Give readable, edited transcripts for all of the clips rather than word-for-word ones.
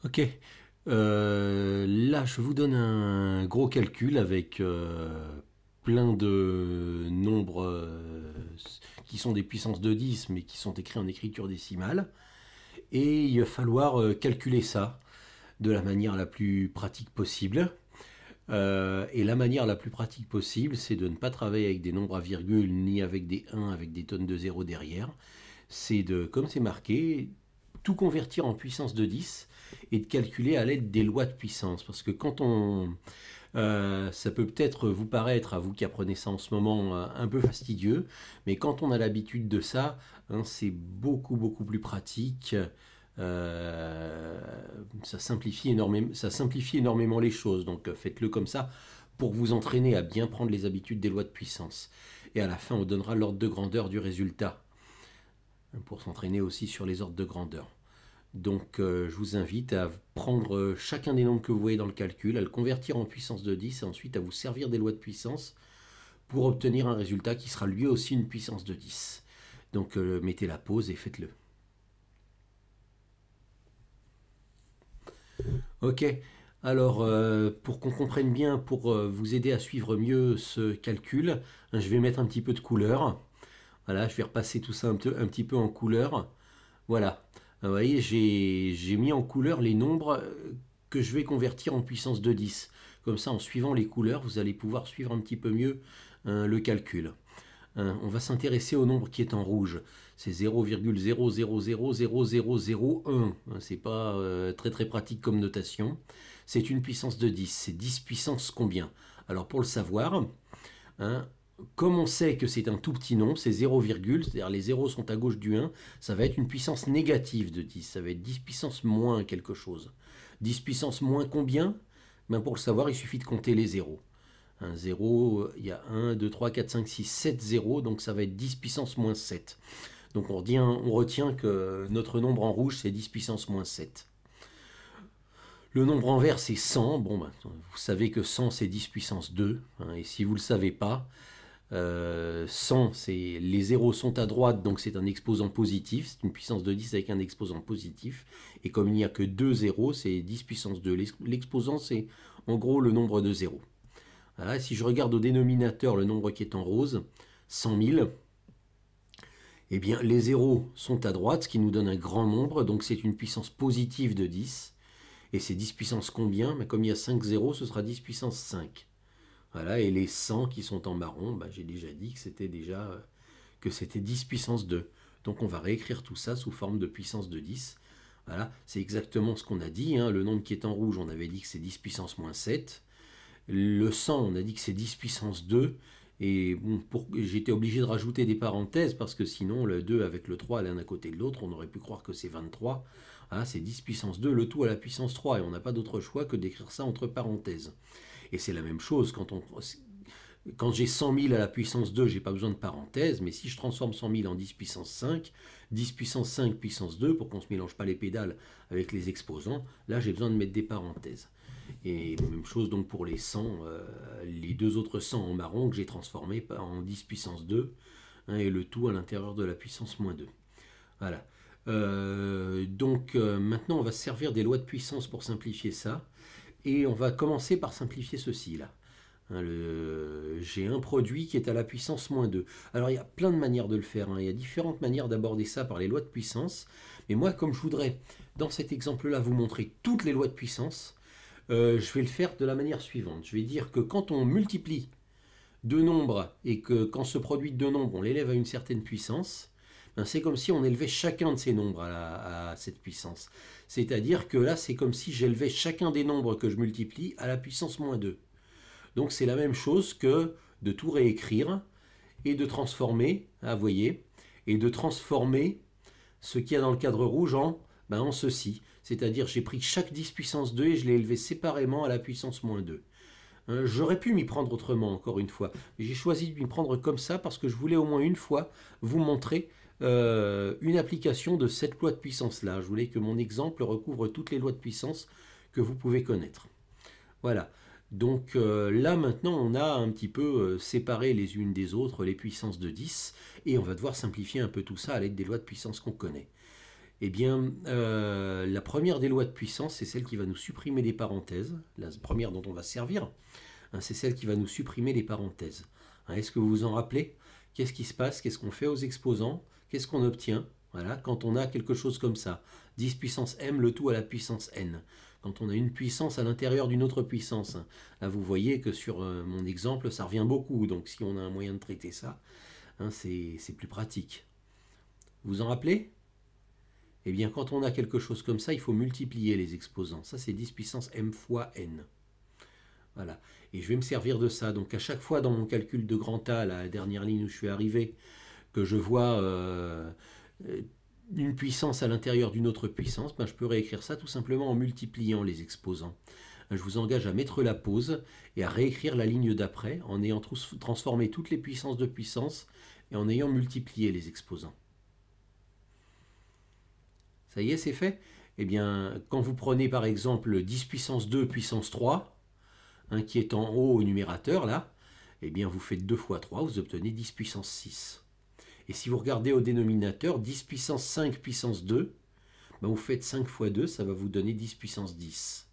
Ok. Là, je vous donne un gros calcul avec plein de nombres qui sont des puissances de 10, mais qui sont écrits en écriture décimale. Et il va falloir calculer ça de la manière la plus pratique possible. Et la manière la plus pratique possible, c'est de ne pas travailler avec des nombres à virgule, ni avec des 1, avec des tonnes de 0 derrière. C'est de, comme c'est marqué, tout convertir en puissance de 10 et de calculer à l'aide des lois de puissance. Parce que quand on... ça peut peut-être vous paraître, à vous qui apprenez ça en ce moment, un peu fastidieux, mais quand on a l'habitude de ça, hein, c'est beaucoup plus pratique. Euh, ça simplifie énormément les choses, donc faites-le comme ça pour vous entraîner à bien prendre les habitudes des lois de puissance. Et à la fin, on donnera l'ordre de grandeur du résultat, hein, pour s'entraîner aussi sur les ordres de grandeur. Donc je vous invite à prendre chacun des nombres que vous voyez dans le calcul, à le convertir en puissance de 10 et ensuite à vous servir des lois de puissance pour obtenir un résultat qui sera lui aussi une puissance de 10. Donc mettez la pause et faites-le. Ok, alors pour qu'on comprenne bien, pour vous aider à suivre mieux ce calcul, hein, je vais mettre un petit peu de couleur. Voilà, je vais repasser tout ça un petit peu en couleur. Voilà. Vous voyez, j'ai mis en couleur les nombres que je vais convertir en puissance de 10. Comme ça, en suivant les couleurs, vous allez pouvoir suivre un petit peu mieux le calcul. On va s'intéresser au nombre qui est en rouge. C'est 0,00000001. C'est pas très pratique comme notation. C'est une puissance de 10. C'est 10 puissance combien? Alors pour le savoir, hein, comme on sait que c'est un tout petit nombre, c'est 0, c'est-à-dire les zéros sont à gauche du 1, ça va être une puissance négative de 10. Ça va être 10 puissance moins quelque chose. 10 puissance moins combien? Ben pour le savoir, il suffit de compter les zéros. Un 0, il y a 1, 2, 3, 4, 5, 6, 7 zéros, donc ça va être 10 puissance moins 7. Donc on retient que notre nombre en rouge, c'est 10 puissance moins 7. Le nombre en vert, c'est 100. Bon, ben, vous savez que 100, c'est 10 puissance 2. Hein, et si vous ne le savez pas, 100, c'est les zéros sont à droite, donc c'est un exposant positif. C'est une puissance de 10 avec un exposant positif. Et comme il n'y a que 2 zéros, c'est 10 puissance 2. L'exposant, c'est en gros le nombre de zéros. Voilà, si je regarde au dénominateur le nombre qui est en rose, 100 000, eh bien les zéros sont à droite, ce qui nous donne un grand nombre, donc c'est une puissance positive de 10. Et c'est 10 puissance combien? Mais comme il y a 5 zéros, ce sera 10 puissance 5. Voilà, et les 100 qui sont en marron, bah, j'ai déjà dit que c'était 10 puissance 2. Donc on va réécrire tout ça sous forme de puissance de 10. Voilà, c'est exactement ce qu'on a dit, hein. Le nombre qui est en rouge, on avait dit que c'est 10 puissance moins 7. Le 100, on a dit que c'est 10 puissance 2. Et bon, j'étais obligé de rajouter des parenthèses parce que sinon le 2 avec le 3 l'un à côté de l'autre, on aurait pu croire que c'est 23. Voilà, c'est 10 puissance 2, le tout à la puissance 3. Et on n'a pas d'autre choix que d'écrire ça entre parenthèses. Et c'est la même chose quand j'ai 100 000 à la puissance 2, j'ai pas besoin de parenthèses, mais si je transforme 100 000 en 10 puissance 5, 10 puissance 5 puissance 2, pour qu'on ne se mélange pas les pédales avec les exposants, là j'ai besoin de mettre des parenthèses. Et même chose donc pour les 100, les deux autres 100 en marron que j'ai transformés en 10 puissance 2, hein, et le tout à l'intérieur de la puissance moins 2. Voilà. Donc maintenant on va se servir des lois de puissance pour simplifier ça. Et on va commencer par simplifier ceci là. Hein, j'ai un produit qui est à la puissance moins 2. Alors il y a plein de manières de le faire, hein. Il y a différentes manières d'aborder ça par les lois de puissance. Mais moi, comme je voudrais, dans cet exemple-là, vous montrer toutes les lois de puissance, je vais le faire de la manière suivante. Je vais dire que quand on multiplie deux nombres et que quand ce produit de deux nombres, on l'élève à une certaine puissance, ben c'est comme si on élevait chacun de ces nombres à cette puissance. C'est-à-dire que là, c'est comme si j'élevais chacun des nombres que je multiplie à la puissance moins 2. Donc c'est la même chose que de tout réécrire et de transformer, vous voyez, et de transformer ce qu'il y a dans le cadre rouge en ceci. C'est-à-dire j'ai pris chaque 10 puissance 2 et je l'ai élevé séparément à la puissance moins 2. J'aurais pu m'y prendre autrement, encore une fois. Mais j'ai choisi de m'y prendre comme ça parce que je voulais au moins une fois vous montrer une application de cette loi de puissance-là. Je voulais que mon exemple recouvre toutes les lois de puissance que vous pouvez connaître. Voilà. Donc là maintenant on a un petit peu séparé les unes des autres les puissances de 10 et on va devoir simplifier un peu tout ça à l'aide des lois de puissance qu'on connaît. Eh bien, la première des lois de puissance, c'est celle qui va nous supprimer les parenthèses. La première dont on va se servir, hein, c'est celle qui va nous supprimer les parenthèses. Hein, est-ce que vous vous en rappelez? Qu'est-ce qui se passe? Qu'est-ce qu'on fait aux exposants? Qu'est-ce qu'on obtient? Voilà, quand on a quelque chose comme ça. 10 puissance m, le tout à la puissance n. Quand on a une puissance à l'intérieur d'une autre puissance. Là, vous voyez que sur mon exemple, ça revient beaucoup. Donc, si on a un moyen de traiter ça, hein, c'est plus pratique. Vous en rappelez? Eh bien, quand on a quelque chose comme ça, il faut multiplier les exposants. Ça, c'est 10 puissance m fois n. Voilà. Et je vais me servir de ça. Donc, à chaque fois dans mon calcul de grand A, la dernière ligne où je suis arrivé, que je vois une puissance à l'intérieur d'une autre puissance, ben, je peux réécrire ça tout simplement en multipliant les exposants. Je vous engage à mettre la pause et à réécrire la ligne d'après en ayant transformé toutes les puissances de puissance et en ayant multiplié les exposants. Ça y est, c'est fait? Eh bien, quand vous prenez par exemple 10 puissance 2 puissance 3, hein, qui est en haut au numérateur, là, eh bien, vous faites 2 fois 3, vous obtenez 10 puissance 6. Et si vous regardez au dénominateur, 10 puissance 5 puissance 2, ben vous faites 5 fois 2, ça va vous donner 10 puissance 10.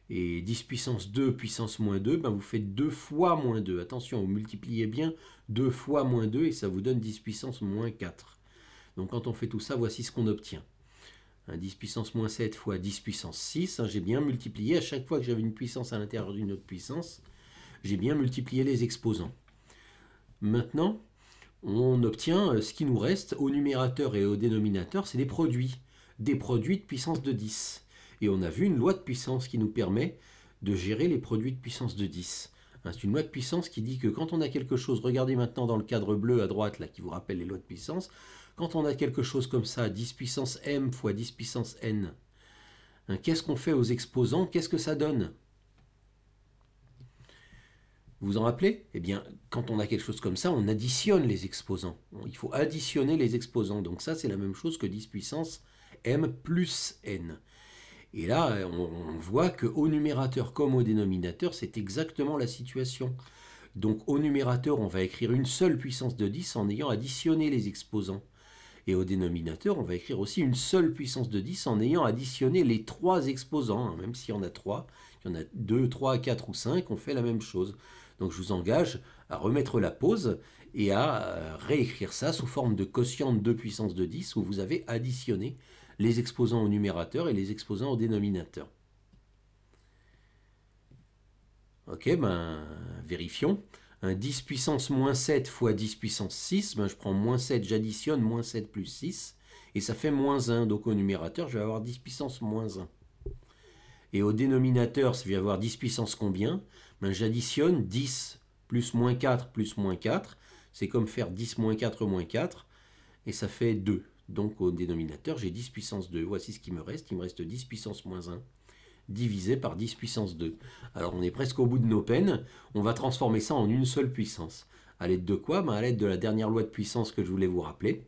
Et 10 puissance 2 puissance moins 2, ben vous faites 2 fois moins 2. Attention, vous multipliez bien 2 fois moins 2 et ça vous donne 10 puissance moins 4. Donc quand on fait tout ça, voici ce qu'on obtient. 10 puissance moins 7 fois 10 puissance 6, hein, j'ai bien multiplié, à chaque fois que j'avais une puissance à l'intérieur d'une autre puissance, j'ai bien multiplié les exposants. Maintenant, on obtient ce qui nous reste au numérateur et au dénominateur, c'est des produits de puissance de 10. Et on a vu une loi de puissance qui nous permet de gérer les produits de puissance de 10. C'est une loi de puissance qui dit que quand on a quelque chose, regardez maintenant dans le cadre bleu à droite, là, qui vous rappelle les lois de puissance, quand on a quelque chose comme ça, 10 puissance m fois 10 puissance n, hein, qu'est-ce qu'on fait aux exposants? Qu'est-ce que ça donne? Vous vous en rappelez? Eh bien, quand on a quelque chose comme ça, on additionne les exposants. Il faut additionner les exposants. Donc ça, c'est la même chose que 10 puissance m plus n. Et là, on voit qu'au numérateur comme au dénominateur, c'est exactement la situation. Donc au numérateur, on va écrire une seule puissance de 10 en ayant additionné les exposants. Et au dénominateur, on va écrire aussi une seule puissance de 10 en ayant additionné les 3 exposants. Même s'il y en a 3, il y en a 2, 3, 4 ou 5, on fait la même chose. Donc je vous engage à remettre la pause et à réécrire ça sous forme de quotient de 2 puissance de 10 où vous avez additionné les exposants au numérateur et les exposants au dénominateur. Ok, ben vérifions. 10 puissance moins 7 fois 10 puissance 6, ben je prends moins 7, j'additionne moins 7 plus 6, et ça fait moins 1. Donc au numérateur, je vais avoir 10 puissance moins 1. Et au dénominateur, je vais avoir 10 puissance combien? Ben j'additionne 10 plus moins 4 plus moins 4. C'est comme faire 10 moins 4 moins 4, et ça fait 2. Donc au dénominateur, j'ai 10 puissance 2. Voici ce qui me reste. Il me reste 10 puissance moins 1 divisé par 10 puissance 2. Alors on est presque au bout de nos peines. On va transformer ça en une seule puissance. À l'aide de quoi? Ben, à l'aide de la dernière loi de puissance que je voulais vous rappeler.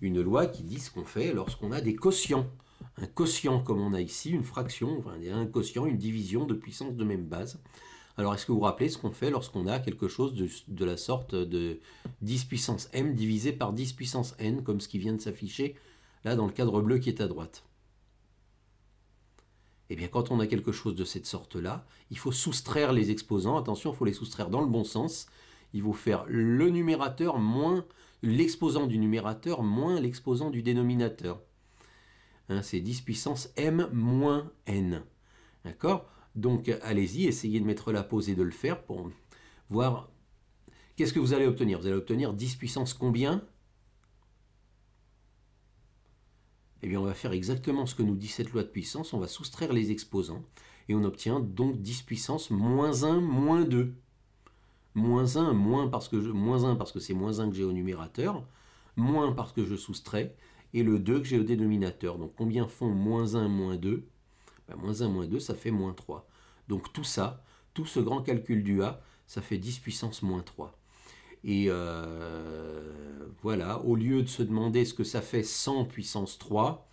Une loi qui dit ce qu'on fait lorsqu'on a des quotients. Un quotient comme on a ici, une fraction, enfin, un quotient, une division de puissance de même base. Alors est-ce que vous vous rappelez ce qu'on fait lorsqu'on a quelque chose de la sorte de 10 puissance m divisé par 10 puissance n, comme ce qui vient de s'afficher là dans le cadre bleu qui est à droite? Eh bien, quand on a quelque chose de cette sorte-là, il faut soustraire les exposants. Attention, il faut les soustraire dans le bon sens. Il faut faire le numérateur moins l'exposant du numérateur moins l'exposant du dénominateur. Hein, c'est 10 puissance m moins n. D'accord? Donc, allez-y, essayez de mettre la pause et de le faire pour voir qu'est-ce que vous allez obtenir. Vous allez obtenir 10 puissance combien? Eh bien, on va faire exactement ce que nous dit cette loi de puissance. On va soustraire les exposants et on obtient donc 10 puissance moins 1 moins 2. Moins 1, moins 1 parce que c'est moins 1 que j'ai au numérateur, moins parce que je soustrais, et le 2 que j'ai au dénominateur. Donc combien font moins 1 moins 2? Ben, moins 1 moins 2, ça fait moins 3. Donc tout ça, tout ce grand calcul du A, ça fait 10 puissance moins 3. Et voilà, au lieu de se demander ce que ça fait 100 puissance 3,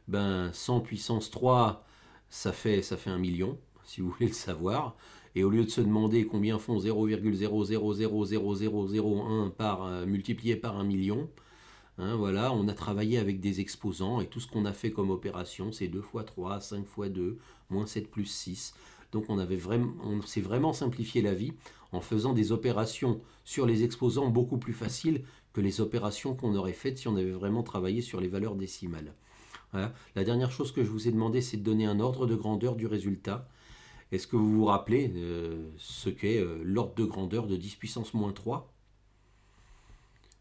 ben 100 puissance 3, ça fait 1 million, si vous voulez le savoir. Et au lieu de se demander combien font 0,0000001 multiplié par 1 million, Hein, voilà, on a travaillé avec des exposants et tout ce qu'on a fait comme opération, c'est 2 fois 3, 5 fois 2, moins 7 plus 6. Donc on s'est vraiment simplifié la vie en faisant des opérations sur les exposants beaucoup plus faciles que les opérations qu'on aurait faites si on avait vraiment travaillé sur les valeurs décimales. Voilà. La dernière chose que je vous ai demandé, c'est de donner un ordre de grandeur du résultat. Est-ce que vous vous rappelez ce qu'est l'ordre de grandeur de 10 puissance moins 3?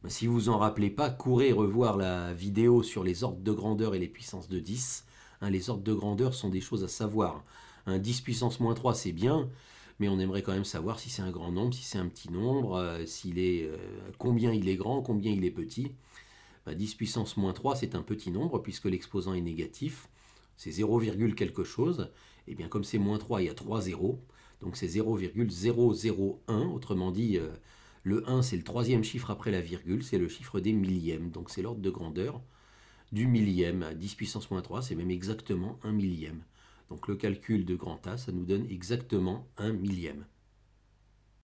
Si vous en rappelez pas, courez revoir la vidéo sur les ordres de grandeur et les puissances de 10. Hein, les ordres de grandeur sont des choses à savoir. Un 10 puissance moins 3, c'est bien, mais on aimerait quand même savoir si c'est un grand nombre, si c'est un petit nombre, combien il est grand, combien il est petit. 10 puissance moins 3, c'est un petit nombre puisque l'exposant est négatif. C'est 0, quelque chose. Et bien comme c'est moins 3, il y a 3 zéros. Donc c'est 0,001. Autrement dit, le 1, c'est le troisième chiffre après la virgule. C'est le chiffre des millièmes. Donc c'est l'ordre de grandeur du millième. 10 puissance moins 3, c'est même exactement un millième. Donc le calcul de grand A, ça nous donne exactement un millième.